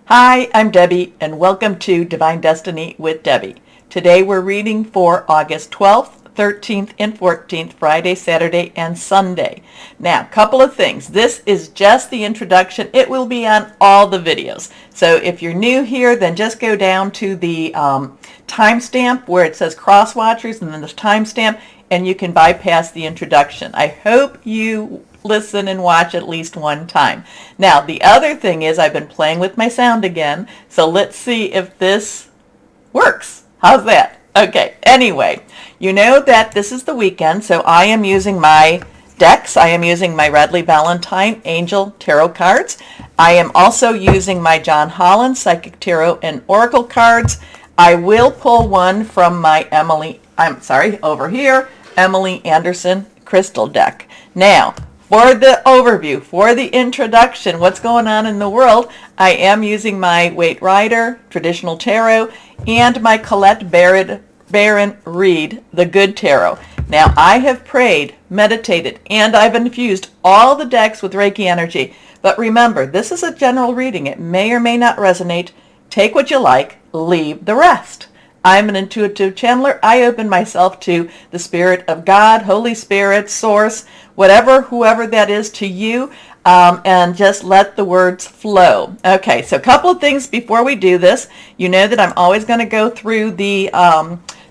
Hi, I'm Debbie, and welcome to Divine Destiny with Debbie. Today we're reading for August 12th, 13th, and 14th, Friday, Saturday, and Sunday. Now, a couple of things. This is just the introduction. It will be on all the videos. So if you're new here, then just go down to the timestamp where it says Crosswatchers, and then the timestamp, and you can bypass the introduction. I hope you listen and watch at least one time. Now, the other thing is I've been playing with my sound again, so let's see if this works. How's that? Okay, anyway, you know that this is the weekend, so I am using my decks. I am using my Radley Valentine Angel Tarot cards. I am also using my John Holland Psychic Tarot and Oracle cards. I will pull one from my over here, Emily Anderson Crystal deck. Now, for the overview, for the introduction, what's going on in the world, I am using my Waite Rider Traditional Tarot and my Colette Baron Reed The Good Tarot. Now, I have prayed, meditated, and I've infused all the decks with Reiki energy. But remember, this is a general reading. It may or may not resonate. Take what you like, leave the rest. I'm an intuitive channeler. I open myself to the Spirit of God, Holy Spirit, Source, whoever that is to you, and just let the words flow. Okay, so a couple of things before we do this. You know that I'm always going to go through the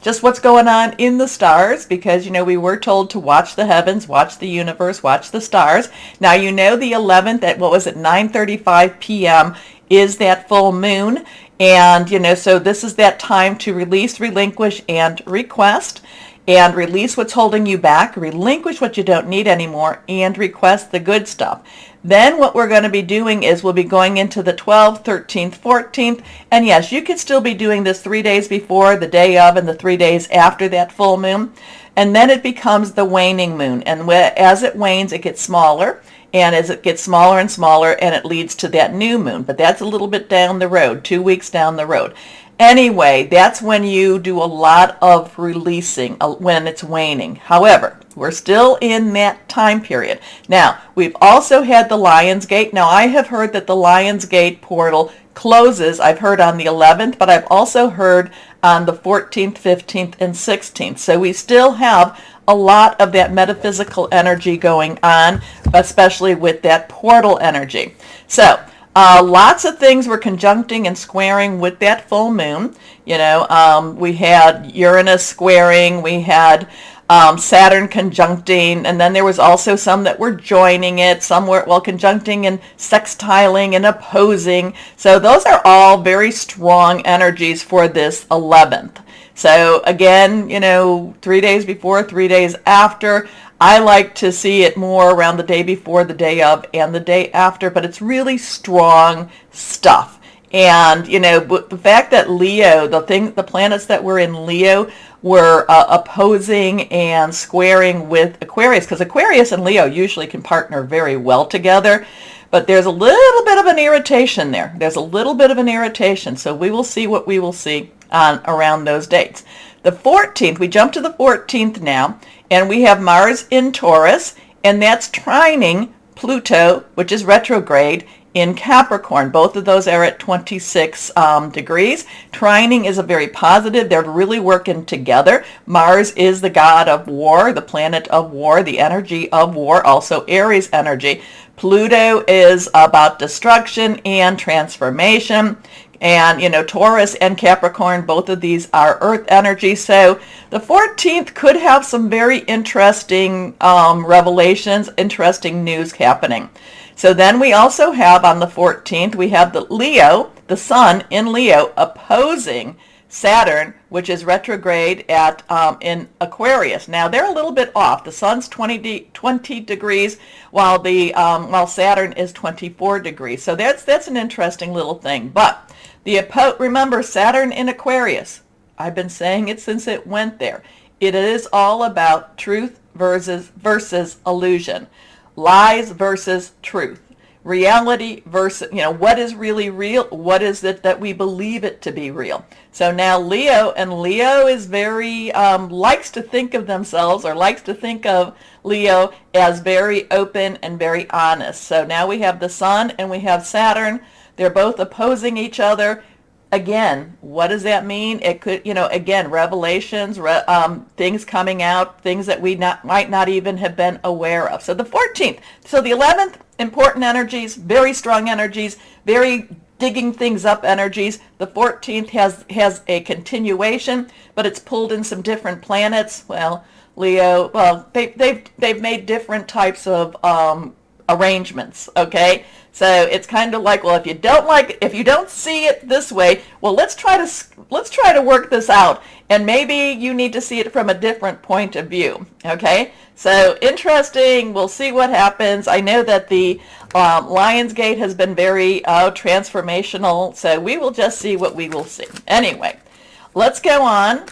just what's going on in the stars, because, you know, we were told to watch the heavens, watch the universe, watch the stars. Now, you know the 11th at, 9:35 p.m. is that full moon. And, you know, so this is that time to release, relinquish, and request. And release what's holding you back, relinquish what you don't need anymore, and request the good stuff. Then what we're going to be doing is we'll be going into the 12th, 13th, 14th. And yes, you could still be doing this 3 days before, the day of, and the 3 days after that full moon. And then it becomes the waning moon. And as it wanes, it gets smaller. And as it gets smaller and smaller, and it leads to that new moon. But that's a little bit down the road, 2 weeks down the road. Anyway, that's when you do a lot of releasing, when it's waning. However, we're still in that time period. Now, we've also had the Lion's Gate. Now, I have heard that the Lion's Gate portal closes. I've heard on the 11th, but I've also heard on the 14th, 15th, and 16th. So we still have a lot of that metaphysical energy going on, especially with that portal energy. So, lots of things were conjuncting and squaring with that full moon. You know, we had Uranus squaring, we had Saturn conjuncting, and then there was also some that were joining it, some were, conjuncting and sextiling and opposing. So those are all very strong energies for this 11th. So again, you know, 3 days before, 3 days after. I like to see it more around the day before, the day of, and the day after, but it's really strong stuff. And, you know, the fact that Leo, the planets that were in Leo were opposing and squaring with Aquarius, because Aquarius and Leo usually can partner very well together. But there's a little bit of an irritation there. There's a little bit of an irritation. So we will see what we will see around those dates. The 14th, we jump to the 14th now, and we have Mars in Taurus, and that's trining Pluto, which is retrograde, in Capricorn. Both of those are at 26 degrees. Trining is a very positive. They're really working together. Mars is the god of war, the planet of war, the energy of war, also Aries energy. Pluto is about destruction and transformation. And, you know, Taurus and Capricorn, both of these are earth energy. So the 14th could have some very interesting revelations, interesting news happening. So then we also have on the 14th, we have the Leo, the sun in Leo, opposing Saturn, which is retrograde at in Aquarius. Now they're a little bit off. The sun's 20 degrees, while Saturn is 24 degrees. So that's an interesting little thing. But remember, Saturn in Aquarius, I've been saying it since it went there. It is all about truth versus illusion, lies versus truth, reality versus, you know, what is really real, what is it that we believe it to be real. So now Leo is very, likes to think of themselves, or likes to think of Leo as very open and very honest. So now we have the sun and we have Saturn. They're both opposing each other. Again, what does that mean? It could, again, revelations, things coming out, things that we might not even have been aware of. So the 14th, so the 11th, important energies, very strong energies, very digging things up energies. The 14th has a continuation, but it's pulled in some different planets. Well, Leo, well, they've made different types of arrangements, okay? So it's kind of like, well, if you don't see it this way, well, let's try to work this out, and maybe you need to see it from a different point of view, okay? So interesting. We'll see what happens. I know that the Lionsgate has been very transformational, so we will just see what we will see. Anyway, let's go on.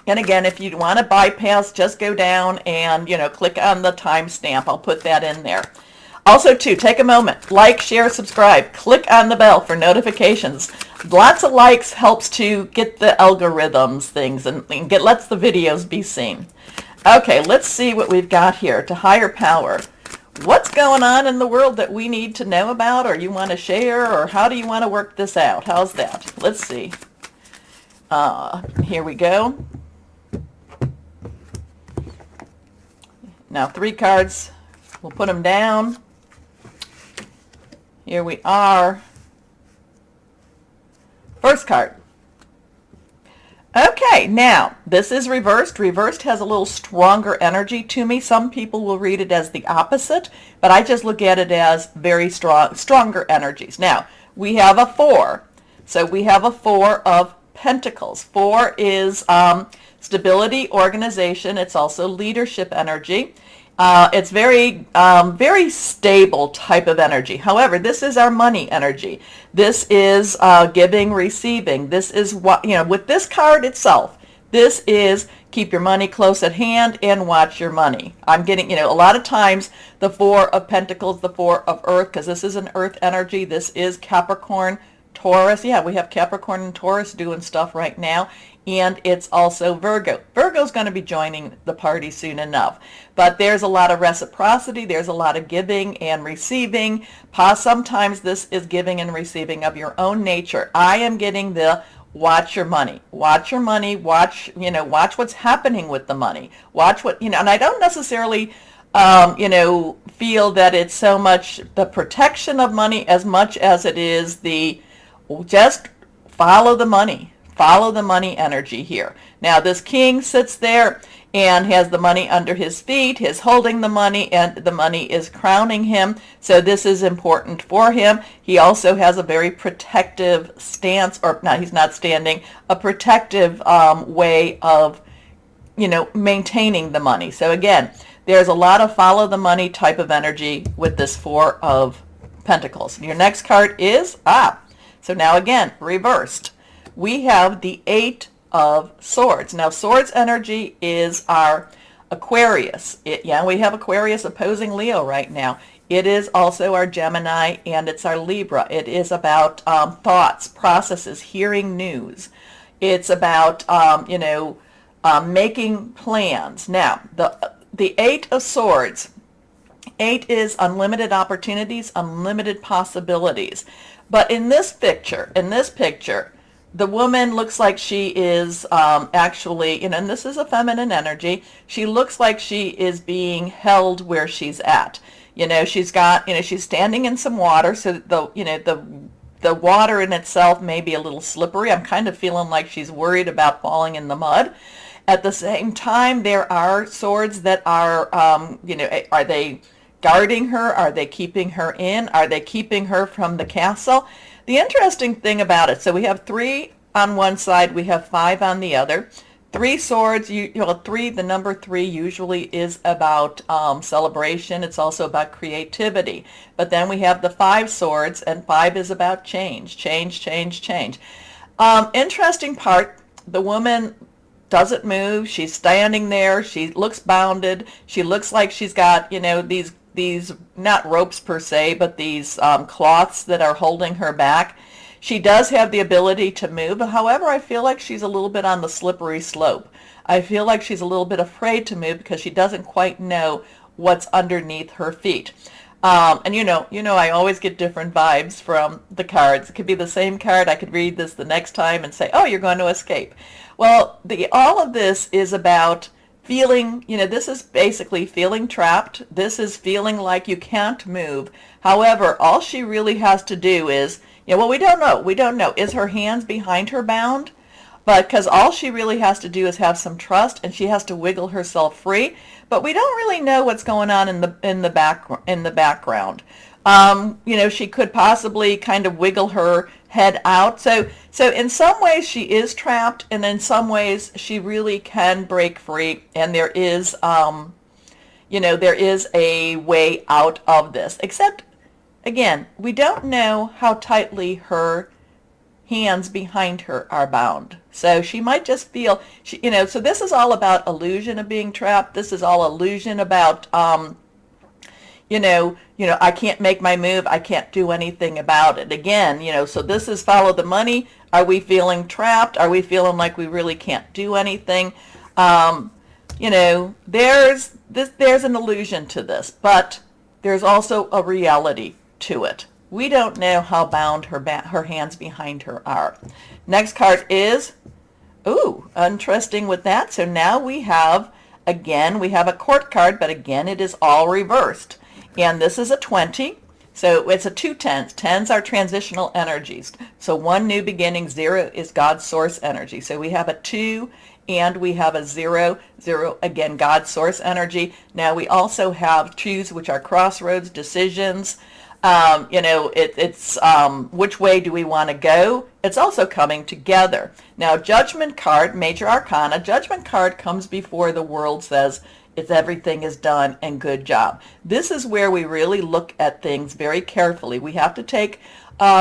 And again, if you want to bypass, just go down and, click on the timestamp. I'll put that in there. Also, too, take a moment, like, share, subscribe, click on the bell for notifications. Lots of likes helps to get the algorithms things and lets the videos be seen. Okay, let's see what we've got here. To higher power. What's going on in the world that we need to know about, or you want to share, or how do you want to work this out? How's that? Let's see. Here we go. Now 3 cards. We'll put them down. Here we are. First card. Okay, now this is reversed. Reversed has a little stronger energy to me. Some people will read it as the opposite, but I just look at it as very stronger energies. Now, we have a 4. So we have a 4 of Pentacles. 4 is stability, organization. It's also leadership energy. It's very stable type of energy. However, this is our money energy. This is giving, receiving. This is what, with this card itself, this is keep your money close at hand and watch your money. I'm getting, a lot of times the 4 of Pentacles, the 4 of Earth, because this is an Earth energy. This is Capricorn, Taurus. Yeah, we have Capricorn and Taurus doing stuff right now. And it's also Virgo. Virgo's going to be joining the party soon enough. But there's a lot of reciprocity. There's a lot of giving and receiving. Sometimes this is giving and receiving of your own nature. I am getting the watch your money. Watch your money. Watch what's happening with the money. Watch what, and I don't necessarily, feel that it's so much the protection of money as much as it is the just follow the money. Follow the money energy here. Now this king sits there and has the money under his feet. He's holding the money and the money is crowning him. So this is important for him. He also has a very protective stance, or no, he's not standing, a protective way of, maintaining the money. So again, there's a lot of follow the money type of energy with this 4 of Pentacles. Your next card is, so now again, reversed. We have the 8 of Swords. Now, Swords energy is our Aquarius. We have Aquarius opposing Leo right now. It is also our Gemini, and it's our Libra. It is about thoughts, processes, hearing news. It's about, making plans. Now, the 8 of Swords. 8 is unlimited opportunities, unlimited possibilities. But in this picture, the woman looks like she is actually, and this is a feminine energy, she looks like she is being held where she's at. She's got, she's standing in some water, so the water in itself may be a little slippery. I'm kind of feeling like she's worried about falling in the mud. At the same time, there are swords that are, are they guarding her? Are they keeping her in? Are they keeping her from the castle? The interesting thing about it, so we have 3 on one side, we have 5 on the other. 3 swords, the number 3 usually is about celebration. It's also about creativity. But then we have the 5 swords, and 5 is about change. Interesting part, the woman doesn't move. She's standing there. She looks bounded. She looks like she's got, these not ropes per se, but these cloths that are holding her back. She does have the ability to move. However, I feel like she's a little bit on the slippery slope. I feel like she's a little bit afraid to move because she doesn't quite know what's underneath her feet. And I always get different vibes from the cards. It could be the same card. I could read this the next time and say, oh, you're going to escape. Well, all of this is about feeling, this is basically feeling trapped. This is feeling like you can't move. However, all she really has to do is, well, we don't know. We don't know. Is her hands behind her bound? But because all she really has to do is have some trust, and she has to wiggle herself free. But we don't really know what's going on in the background. She could possibly kind of wiggle her head out. So in some ways she is trapped, and in some ways she really can break free. And there is, there is a way out of this. Except, again, we don't know how tightly her hands behind her are bound. So she might just feel, so this is all about illusion of being trapped. This is all illusion about, I can't make my move. I can't do anything about it. Again, so this is follow the money. Are we feeling trapped? Are we feeling like we really can't do anything? There's an illusion to this, but there's also a reality to it. We don't know how bound her hands behind her are. Next card is, interesting with that. So now we have a court card, but again, it is all reversed. And this is a 20. So it's a 2 tens. Tens are transitional energies. So 1 new beginning, 0 is God's source energy. So we have a 2 and we have a 0. 0, again, God's source energy. Now we also have 2s, which are crossroads, decisions. It's which way do we want to go? It's also coming together. Now, Judgment card, Major Arcana, Judgment card comes before the world says everything is done and good job. This is where we really look at things very carefully. We have to take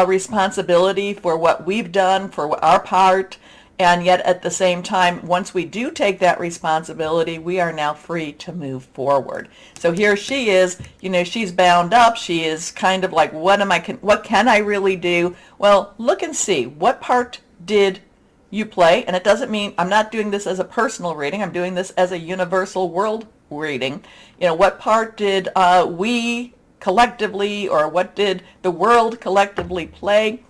responsibility for what we've done, for our part. And yet at the same time, once we do take that responsibility, we are now free to move forward. So here she is, she's bound up. She is kind of like, what can I really do? Well, look and see, what part did you play? And it doesn't mean, I'm not doing this as a personal reading. I'm doing this as a universal world reading. what part did we collectively, or what did the world collectively play?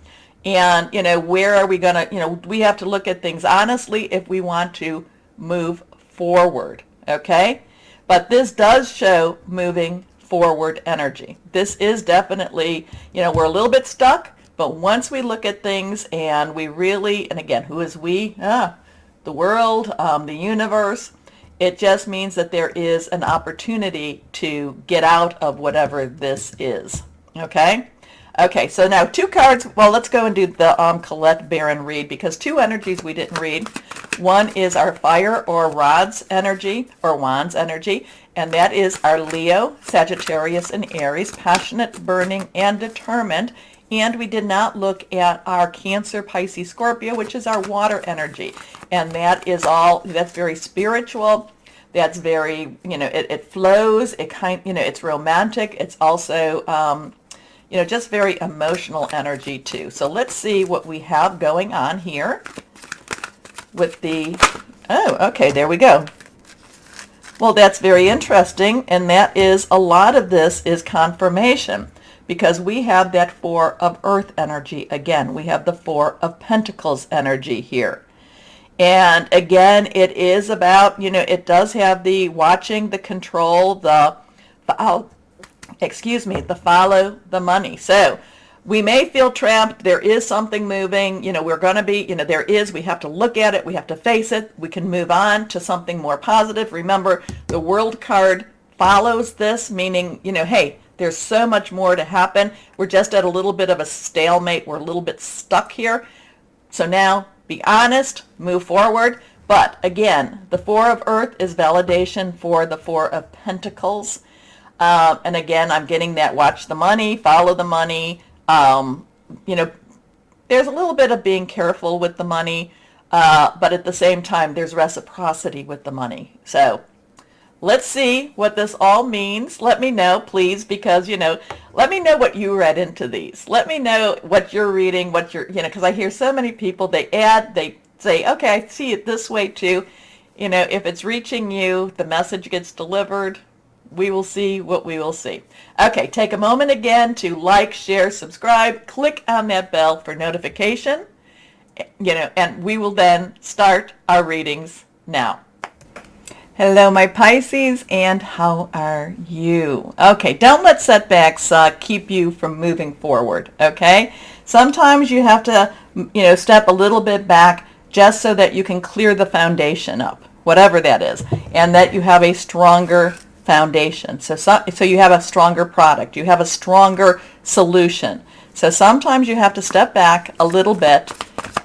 And, where are we going to, we have to look at things honestly if we want to move forward, okay? But this does show moving forward energy. This is definitely, we're a little bit stuck, but once we look at things and we really, and again, who is we? The world, the universe. It just means that there is an opportunity to get out of whatever this is, okay? Okay, so now 2 cards. Well, let's go and do the Colette Baron read, because 2 energies we didn't read. One is our fire or rods energy, or wands energy, and that is our Leo, Sagittarius, and Aries, passionate, burning, and determined. And we did not look at our Cancer, Pisces, Scorpio, which is our water energy. And that is that's very spiritual. That's very, it flows. It's romantic. It's also, just very emotional energy too. So let's see what we have going on here with okay, there we go. Well, that's very interesting, and that is, a lot of this is confirmation, because we have that 4 of earth energy again. We have the 4 of pentacles energy here. And again, it is about, it does have the watching, the control, the follow the money. So we may feel trapped. There is something moving. We're going to be, we have to look at it. We have to face it. We can move on to something more positive. Remember, the World card follows this, meaning, hey, there's so much more to happen. We're just at a little bit of a stalemate. We're a little bit stuck here. So now be honest, move forward. But again, the 4 of earth is validation for the 4 of pentacles. And again, I'm getting that watch the money, follow the money. There's a little bit of being careful with the money, but at the same time, there's reciprocity with the money. So let's see what this all means. Let me know, please, because, let me know what you read into these. Let me know what you're reading, because I hear so many people, they say, okay, I see it this way too. If it's reaching you, the message gets delivered. we will see what we will see. Okay, take a moment again to like, share, subscribe, click on that bell for notification, and we will then start our readings now. Hello, my Pisces, and how are you? Okay, don't let setbacks keep you from moving forward, okay? Sometimes you have to, step a little bit back just so that you can clear the foundation up, whatever that is, and that you have a stronger foundation. So you have a stronger product. You have a stronger solution. So sometimes you have to step back a little bit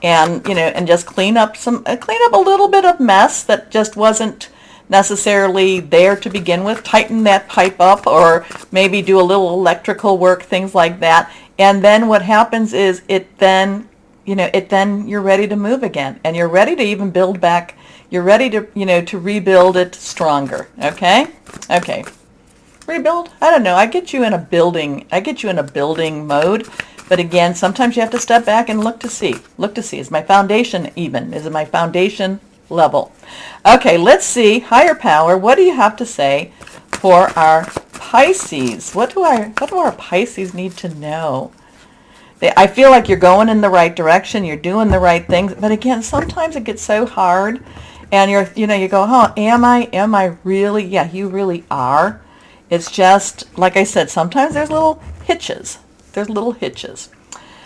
and, and just clean up a little bit of mess that just wasn't necessarily there to begin with. Tighten that pipe up, or maybe do a little electrical work, things like that. And then what happens is then you're ready to move again, and you're ready to even build back. You're ready to, to rebuild it stronger. Okay? Rebuild? I don't know. I get you in a building mode. But again, sometimes you have to step back and look to see. Is my foundation even? Is it my foundation level? Okay, let's see. Higher power, what do you have to say for our Pisces? What do our Pisces need to know? I feel like you're going in the right direction. You're doing the right things. But again, sometimes it gets so hard, and you go, oh, am I really? Yeah, you really are. It's just, like I said, sometimes there's little hitches.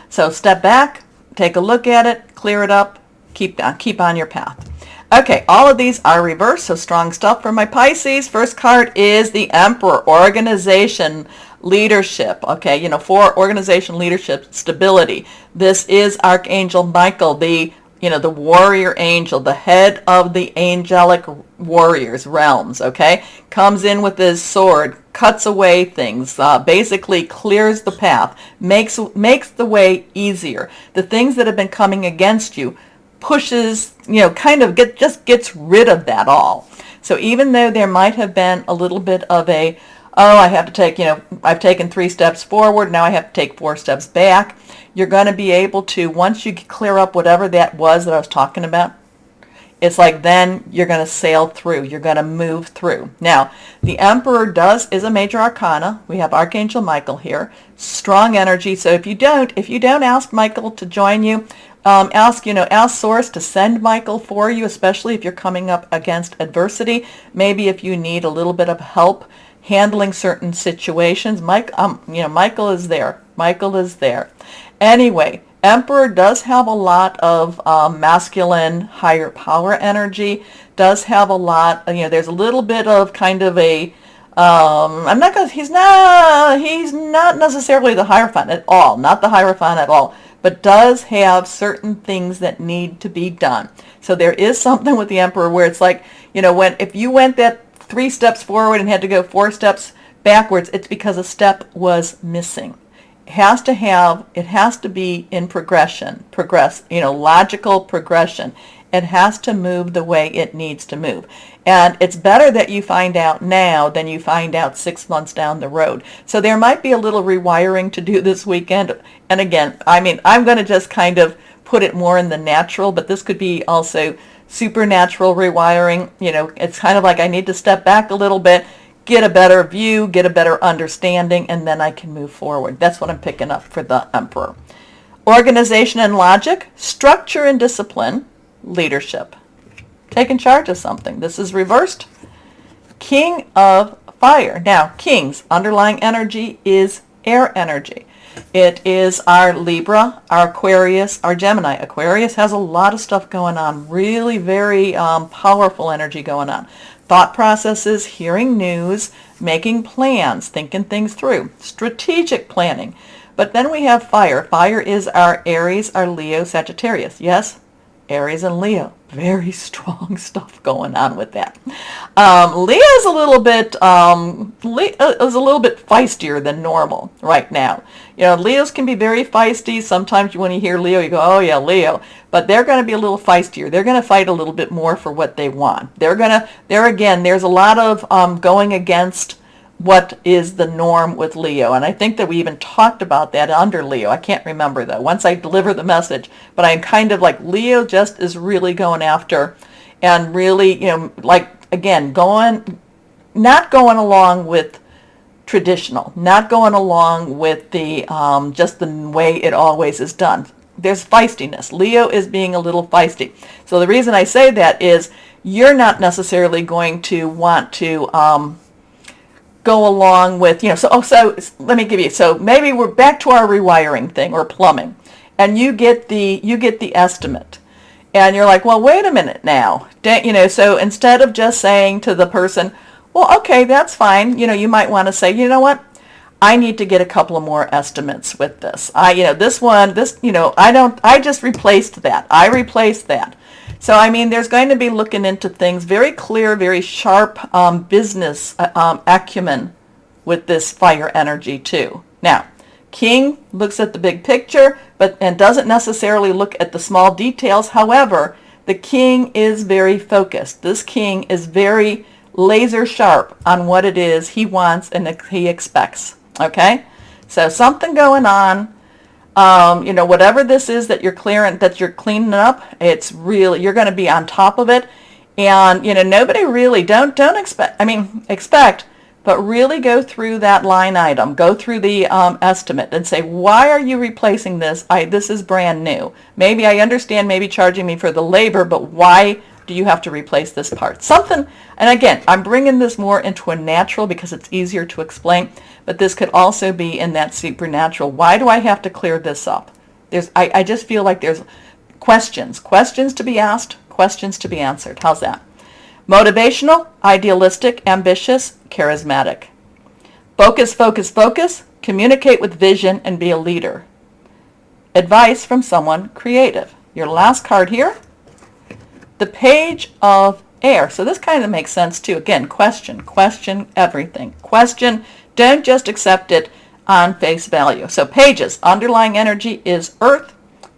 So step back, take a look at it, clear it up, keep on your path. Okay, all of these are reversed, so strong stuff for my Pisces. First card is the Emperor, organization, leadership. Okay, for organization, leadership, stability. This is Archangel Michael, the warrior angel, the head of the angelic warriors realms. Okay, comes in with his sword, cuts away things, basically clears the path, makes the way easier. The things that have been coming against you, pushes, just gets rid of that all. So even though there might have been a little bit of I have to take, I've taken 3 steps forward, now I have to take 4 steps back, you're going to be able to, once you clear up whatever that was that I was talking about, it's like then you're going to sail through. You're going to move through. Now, the Emperor is a major arcana. We have Archangel Michael here. Strong energy. So if you don't ask Michael to join you, ask Source to send Michael for you, especially if you're coming up against adversity. Maybe if you need a little bit of help handling certain situations. Michael is there. Michael is there. Anyway, Emperor does have a lot of masculine, higher power energy. Does have a lot. There's a little bit of kind of a. He's not necessarily the Hierophant at all. Not the Hierophant at all. But does have certain things that need to be done. So there is something with the Emperor where it's like, if you went that 3 steps forward and had to go 4 steps backwards, it's because a step was missing. It has to be in logical progression. It has to move the way it needs to move. And it's better that you find out now than you find out 6 months down the road. So there might be a little rewiring to do this weekend. And again, I'm going to just kind of put it more in the natural, but this could be also supernatural rewiring. It's kind of like I need to step back a little bit, get a better view, get a better understanding, and then I can move forward. That's what I'm picking up for the Emperor. Organization and logic, structure and discipline, leadership. Taking charge of something. This is reversed. King of fire. Now, kings, underlying energy is air energy. It is our Libra, our Aquarius, our Gemini. Aquarius has a lot of stuff going on. Really very powerful energy going on. Thought processes, hearing news, making plans, thinking things through. Strategic planning. But then we have fire. Fire is our Aries, our Leo, Sagittarius. Yes, Aries and Leo. Very strong stuff going on with that. Leo's a little bit feistier than normal right now. Leos can be very feisty. Sometimes when you hear Leo, you go, oh yeah, Leo. But they're going to be a little feistier. They're going to fight a little bit more for what they want. There's a lot of going against what is the norm with Leo. And I think that we even talked about that under Leo. I can't remember though, once I deliver the message. But I'm kind of like, Leo just is really going after and really, again, going, not going along with traditional, not going along with the just the way it always is done. There's feistiness. Leo is being a little feisty. So the reason I say that is you're not necessarily going to want to go along with, so let me give you, so maybe we're back to our rewiring thing or plumbing, and you get the estimate, and you're like, well, wait a minute now, so instead of just saying to the person, well, okay, that's fine, you might want to say, you know what, I need to get a couple of more estimates with this. I just replaced that. I replaced that. So, there's going to be looking into things very clear, very sharp business acumen with this fire energy too. Now, King looks at the big picture, and doesn't necessarily look at the small details. However, the King is very focused. This King is very laser sharp on what it is he wants and he expects. Okay, so something going on. Whatever this is that you're cleaning up, it's really, you're going to be on top of it, and nobody really don't expect, but really go through that line item, go through the estimate, and say, why are you replacing this? This is brand new. Maybe I understand, maybe charging me for the labor, but why do you have to replace this part? Something, and again, I'm bringing this more into a natural because it's easier to explain, but this could also be in that supernatural. Why do I have to clear this up? I just feel like there's questions to be asked, questions to be answered. How's that? Motivational, idealistic, ambitious, charismatic. Focus, focus, focus. Communicate with vision and be a leader. Advice from someone creative. Your last card here. The Page of Air. So this kind of makes sense too. Again, question everything. Question, don't just accept it on face value. So pages, underlying energy is Earth,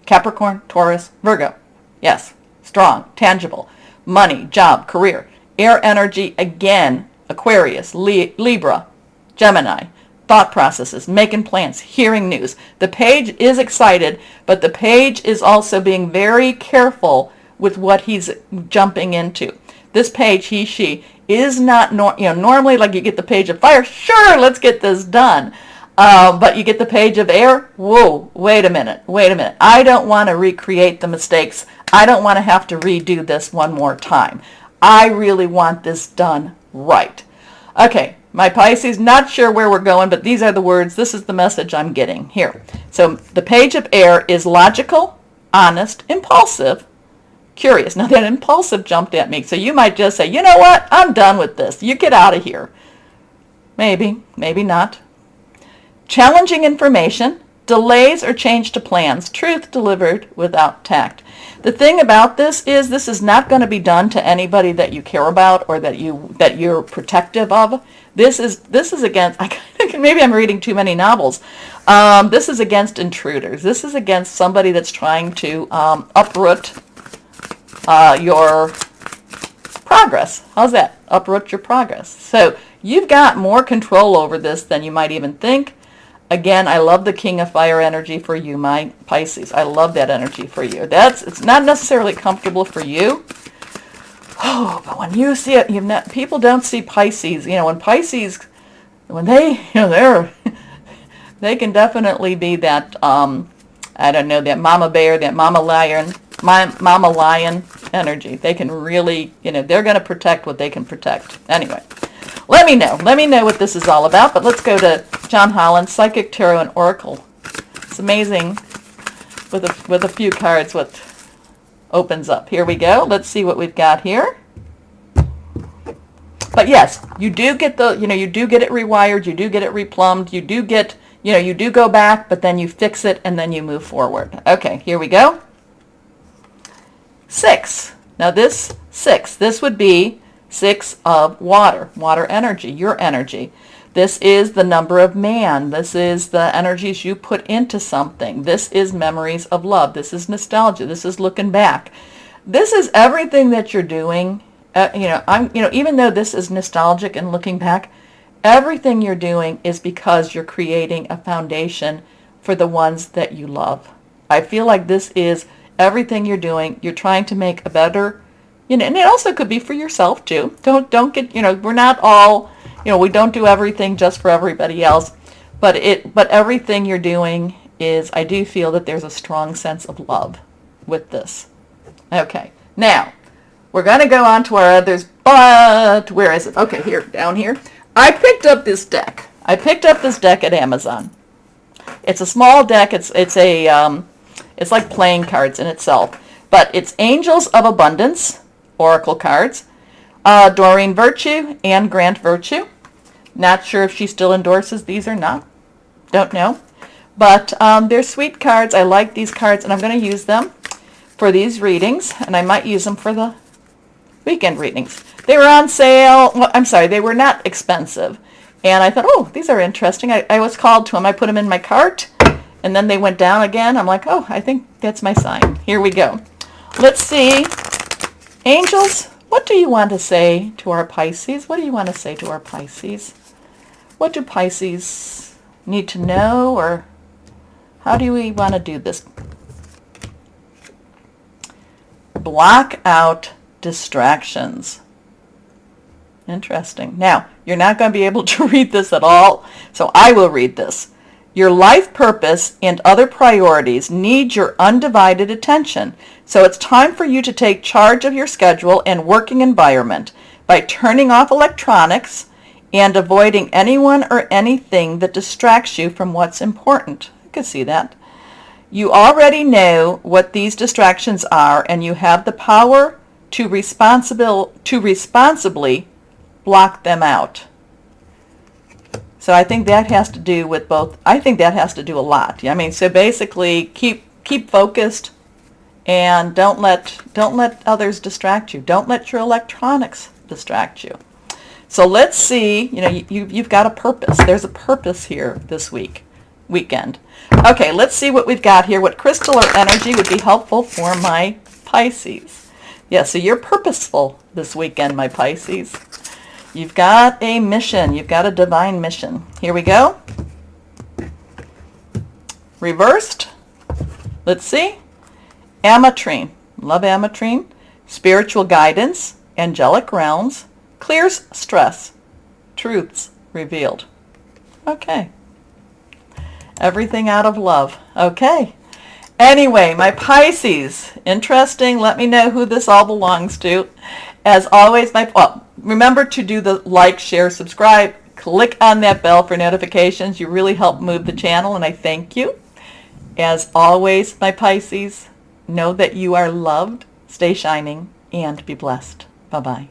Capricorn, Taurus, Virgo. Yes, strong, tangible. Money, job, career. Air energy, again, Aquarius, Libra, Gemini. Thought processes, making plans, hearing news. The page is excited, but the page is also being very careful with what he's jumping into. This page, he, she, is not, normally like you get the page of fire, sure, let's get this done. But you get the page of air, whoa, wait a minute. I don't want to recreate the mistakes. I don't want to have to redo this one more time. I really want this done right. Okay, my Pisces, not sure where we're going, but these are the words. This is the message I'm getting here. So the page of air is logical, honest, impulsive, curious. Now that impulsive jumped at me. So you might just say, you know what? I'm done with this. You get out of here. Maybe, maybe not. Challenging information, delays or change to plans, truth delivered without tact. The thing about this is not going to be done to anybody that you care about or that you're protective of. This is against, maybe I'm reading too many novels. This is against intruders. This is against somebody that's trying to uproot your progress. How's that? Uproot your progress. So you've got more control over this than you might even think. Again, I love the King of Fire energy for you, my Pisces. I love that energy for you. It's not necessarily comfortable for you. Oh, but when you see it, people don't see Pisces. When Pisces, when they, they can definitely be that, that mama bear, that mama lion energy. They can really, they're going to protect what they can protect. Anyway, let me know what this is all about. But let's go to John Holland, Psychic Tarot and Oracle. It's amazing with a few cards what opens up. Here we go. Let's see what we've got here. But yes, you do get you do get it rewired, you do get it replumbed, you do get, you do go back, but then you fix it and then you move forward. Okay, here we go. 6. Now this 6, this would be 6 of water energy, your energy. This is the number of man. This is the energies you put into something. This is memories of love. This is nostalgia. This is looking back. This is everything that you're doing. Even though this is nostalgic and looking back, everything you're doing is because you're creating a foundation for the ones that you love. I feel like this is everything you're doing. You're trying to make a better, and it also could be for yourself too. Don't get, we're not all, we don't do everything just for everybody else, but everything you're doing is, I do feel that there's a strong sense of love with this. Okay, now we're going to go on to our others, but where is it? Okay, here, down here. I picked up this deck. I picked up this deck at Amazon. It's a small deck. It's like playing cards in itself, but it's Angels of Abundance Oracle cards, Doreen Virtue and Grant Virtue. Not sure if she still endorses these or not. Don't know. But they're sweet cards. I like these cards, and I'm going to use them for these readings, and I might use them for the weekend readings. They were on sale. Well, I'm sorry, they were not expensive. And I thought, oh, these are interesting. I was called to them. I put them in my cart, and then they went down again. I'm like, oh, I think that's my sign. Here we go. Let's see. Angels, what do you want to say to our Pisces? What do you want to say to our Pisces? What do Pisces need to know, or how do we want to do this? Block out distractions. Interesting. Now, you're not going to be able to read this at all, so I will read this. Your life purpose and other priorities need your undivided attention, so it's time for you to take charge of your schedule and working environment by turning off electronics and avoiding anyone or anything that distracts you from what's important. I can see that. You already know what these distractions are, and you have the power to responsibly block them out. So I think that has to do with both. I think that has to do a lot. I mean, so basically keep focused, and don't let others distract you. Don't let your electronics distract you. So let's see, you've got a purpose. There's a purpose here this weekend. Okay, let's see what we've got here. What crystal or energy would be helpful for my Pisces? Yeah, so you're purposeful this weekend, my Pisces. You've got a mission. You've got a divine mission. Here we go. Reversed. Let's see. Ametrine. Love Ametrine. Spiritual guidance. Angelic realms. Clears stress. Truths revealed. Okay. Everything out of love. Okay. Anyway, my Pisces, interesting. Let me know who this all belongs to. As always, remember to do the like, share, subscribe. Click on that bell for notifications. You really help move the channel, and I thank you. As always, my Pisces, know that you are loved. Stay shining and be blessed. Bye-bye.